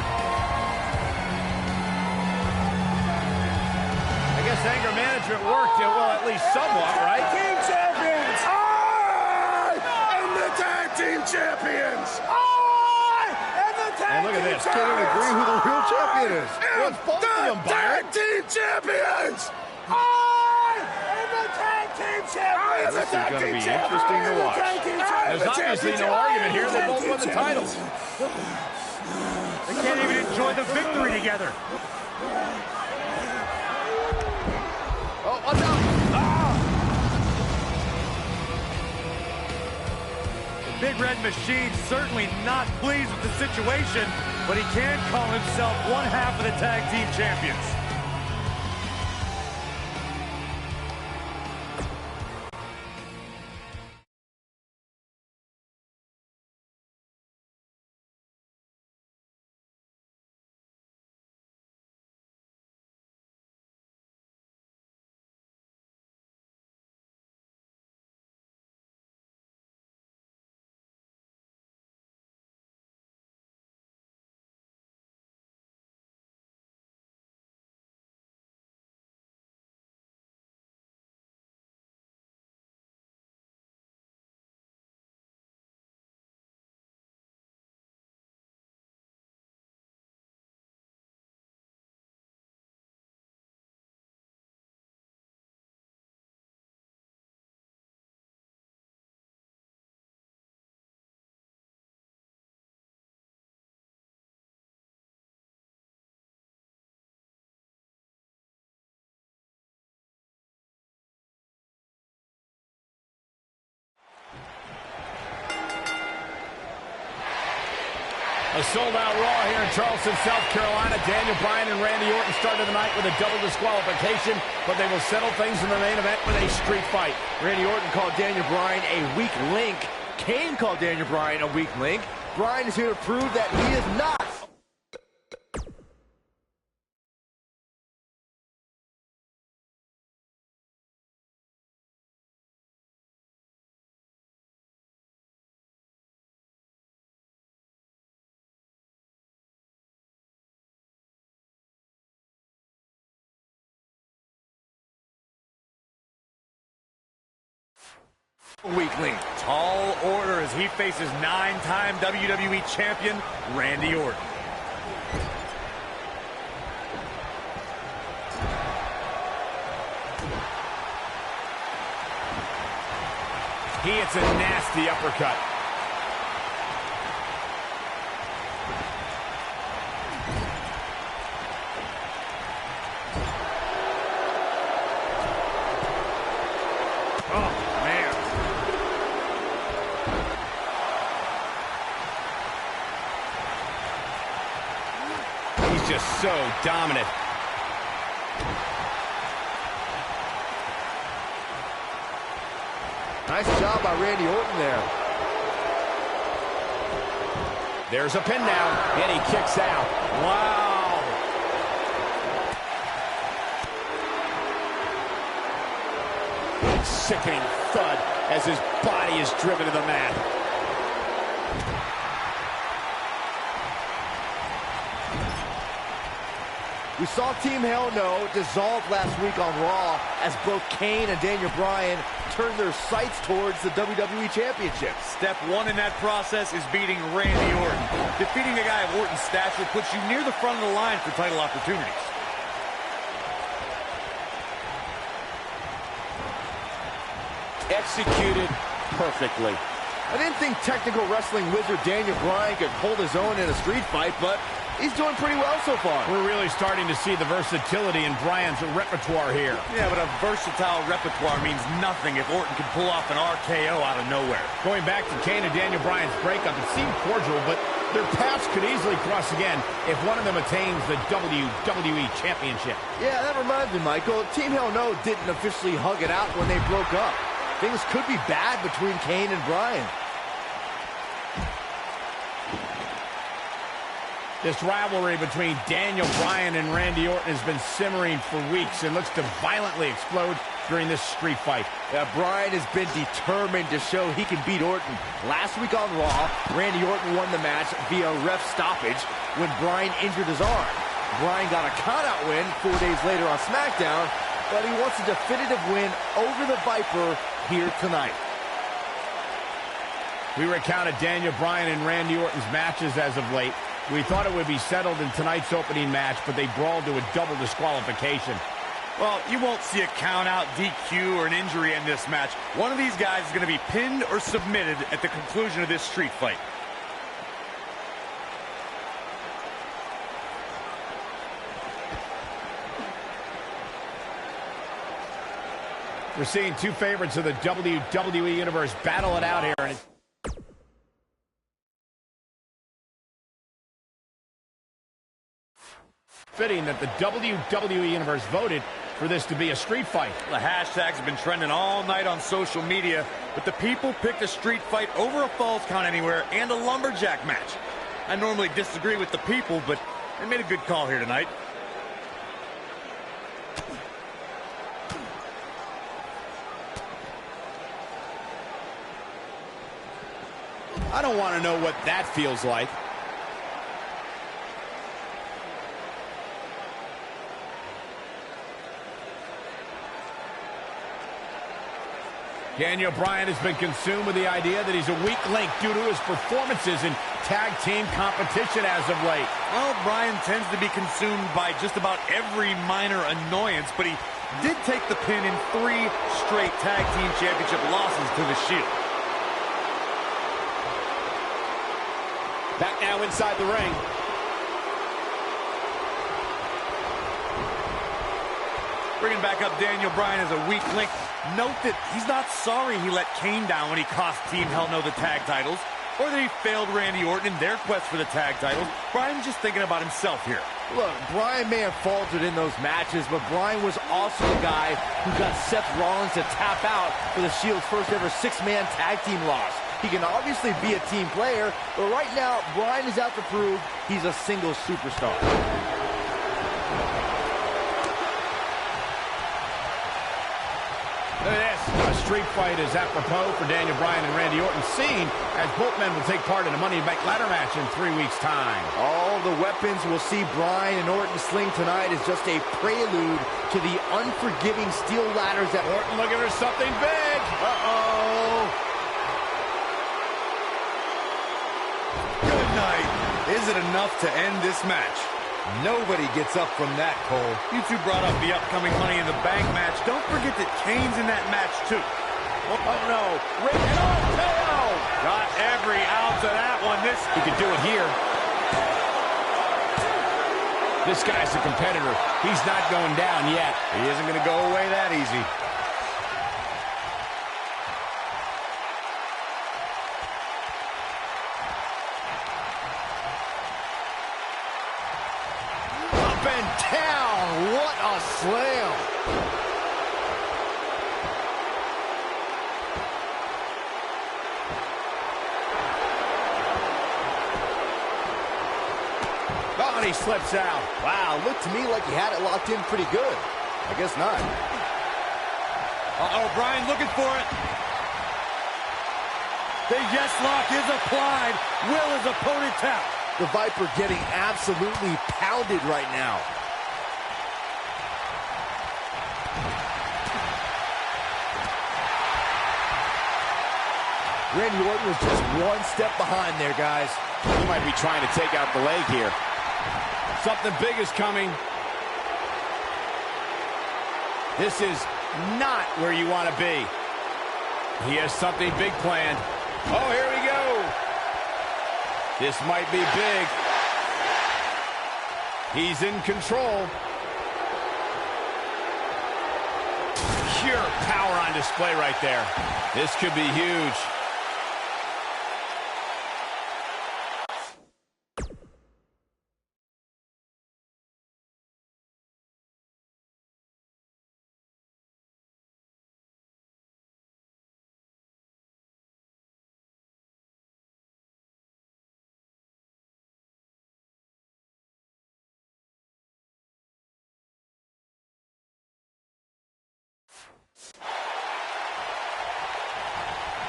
I guess anger management worked, well, at least somewhat, right? Team champions! I am the tag team champions! I am the tag And look at team this. Can't even agree who the real champion is. Well, it's both of them, the Byron. tag team champions! I am the tag team champions! This is gonna be interesting to watch. There's obviously no argument here. They both won the titles. They can't even enjoy the victory together. Oh, watch out. The Big Red Machine certainly not pleased with the situation, but he can call himself one half of the tag team champions. A sold-out Raw here in Charleston, South Carolina. Daniel Bryan and Randy Orton started the night with a double disqualification, but they will settle things in the main event with a street fight. Randy Orton called Daniel Bryan a weak link. Kane called Daniel Bryan a weak link. Bryan is here to prove that he is not. Weak link. Tall order as he faces 9-time WWE champion Randy Orton. He hits a nasty uppercut. Just so dominant. Nice job by Randy Orton there. There's a pin down, and he kicks out. Wow. Sickening thud as his body is driven to the mat. We saw Team Hell No dissolve last week on Raw as both Kane and Daniel Bryan turned their sights towards the WWE Championship. Step one in that process is beating Randy Orton. Defeating a guy of Orton's stature puts you near the front of the line for title opportunities. Executed perfectly. I didn't think technical wrestling wizard Daniel Bryan could hold his own in a street fight, but he's doing pretty well so far. We're really starting to see the versatility in Bryan's repertoire here. Yeah, but a versatile repertoire means nothing if Orton can pull off an RKO out of nowhere. Going back to Kane and Daniel Bryan's breakup, it seemed cordial, but their paths could easily cross again if one of them attains the WWE Championship. Yeah, that reminds me, Michael. Team Hell No didn't officially hug it out when they broke up. Things could be bad between Kane and Bryan. This rivalry between Daniel Bryan and Randy Orton has been simmering for weeks and looks to violently explode during this street fight. Bryan has been determined to show he can beat Orton. Last week on Raw, Randy Orton won the match via ref stoppage when Bryan injured his arm. Bryan got a countout win 4 days later on SmackDown, but he wants a definitive win over the Viper here tonight. We recounted Daniel Bryan and Randy Orton's matches as of late. We thought it would be settled in tonight's opening match, but they brawled to a double disqualification. Well, you won't see a count-out, DQ, or an injury in this match. One of these guys is going to be pinned or submitted at the conclusion of this street fight. We're seeing two favorites of the WWE Universe battle it out here. And fitting that the WWE Universe voted for this to be a street fight. The hashtags have been trending all night on social media, but the people picked a street fight over a Falls Count Anywhere and a lumberjack match. I normally disagree with the people, but they made a good call here tonight. I don't want to know what that feels like. Daniel Bryan has been consumed with the idea that he's a weak link due to his performances in tag team competition as of late. Well, Bryan tends to be consumed by just about every minor annoyance, but he did take the pin in 3 straight tag team championship losses to the Shield. Back now inside the ring. Bringing back up Daniel Bryan as a weak link. Note that he's not sorry he let Kane down when he cost Team Hell No the tag titles, or that he failed Randy Orton in their quest for the tag titles. Bryan's just thinking about himself here. Look, Bryan may have faltered in those matches, but Bryan was also the guy who got Seth Rollins to tap out for the Shield's first ever 6-man tag team loss. He can obviously be a team player, but right now, Bryan is out to prove he's a single superstar. Look at this. A street fight is apropos for Daniel Bryan and Randy Orton, seen as both men will take part in a Money in the Bank ladder match in 3 weeks' time. All the weapons we'll see Bryan and Orton sling tonight is just a prelude to the unforgiving steel ladders that Orton looking for something big. Uh-oh. Good night. Is it enough to end this match? Nobody gets up from that, Cole. You two brought up the upcoming Money in the Bank match. Don't forget that Kane's in that match, too. Oh, no. Rick and RKO. Got every ounce of that one. He could do it here. This guy's a competitor. He's not going down yet. He isn't going to go away that easy. Down. What a slam. he slips out. Wow, looked to me like he had it locked in pretty good. I guess not. Uh-oh, Bryan looking for it. The yes lock is applied. Will his opponent tap? The Viper getting absolutely pounded right now. Randy Orton was just one step behind there, guys. He might be trying to take out the leg here. Something big is coming. This is not where you want to be. He has something big planned. Oh, here we go. This might be big. He's in control. Pure power on display right there. This could be huge.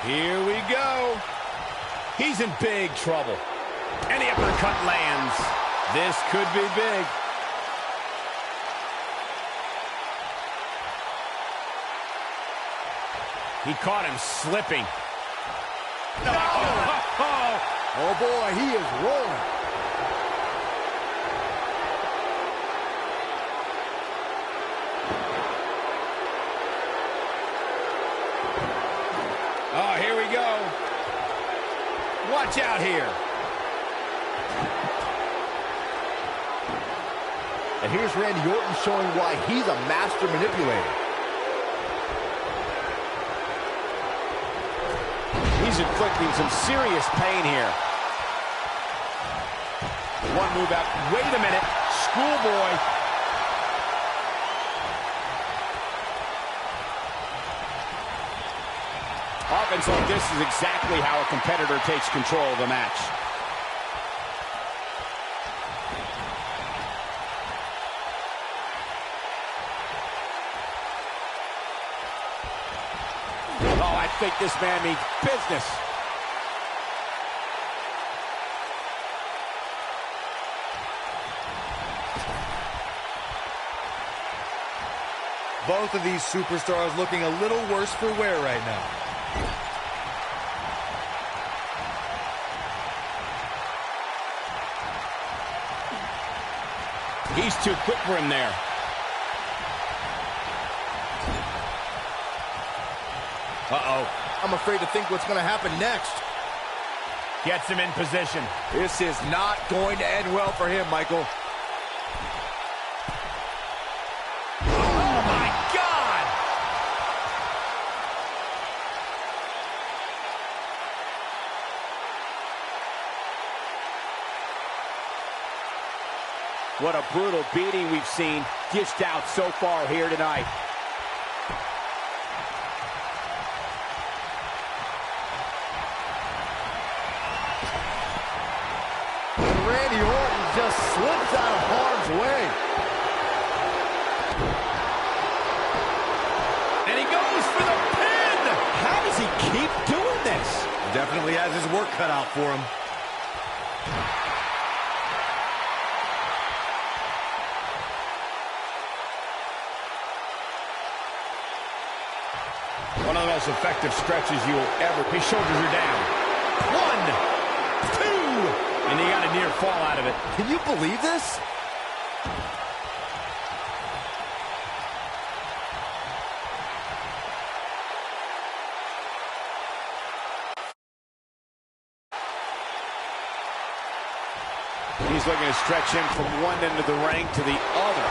Here we go. He's in big trouble. And the uppercut lands. This could be big. He caught him slipping. No! Oh boy, he is rolling. Oh, here we go. Watch out here. And here's Randy Orton showing why he's a master manipulator. He's inflicting some serious pain here. One move out. Wait a minute. Schoolboy. Offense like this is exactly how a competitor takes control of the match. Oh, I think this man means business. Both of these superstars looking a little worse for wear right now. He's too quick for him there. Uh-oh. I'm afraid to think what's going to happen next. Gets him in position. This is not going to end well for him, Michael. Oh, my God! What a brutal beating we've seen dished out so far here tonight. Randy Orton just slips out of harm's way. And he goes for the pin! How does he keep doing this? Definitely has his work cut out for him. One of the most effective stretches you will ever. His shoulders are down. 1, 2, and he got a near fall out of it. Can you believe this? He's looking to stretch him from one end of the ring to the other.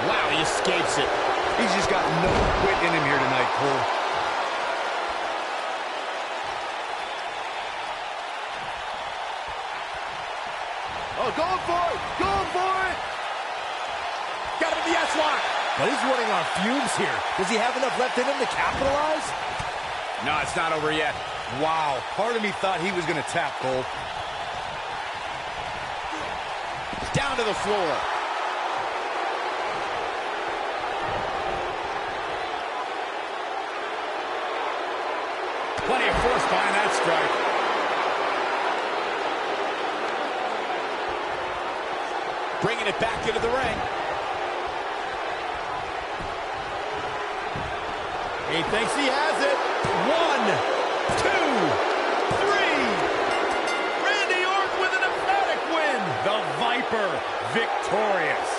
Wow, he escapes it. He's just got no quit in him here tonight, Cole. Oh, going for it! Going for it! Got him in the S-lock! But he's running on fumes here. Does he have enough left in him to capitalize? No, it's not over yet. Wow, part of me thought he was going to tap, Cole. Down to the floor. Plenty of force behind that strike. Bringing it back into the ring. He thinks he has it. 1, 2, 3. Randy Orton with an emphatic win. The Viper victorious.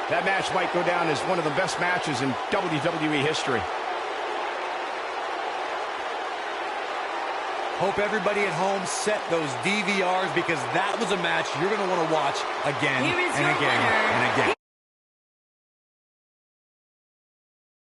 That match might go down as one of the best matches in WWE history. Hope everybody at home set those DVRs because that was a match you're going to want to watch again and again and again.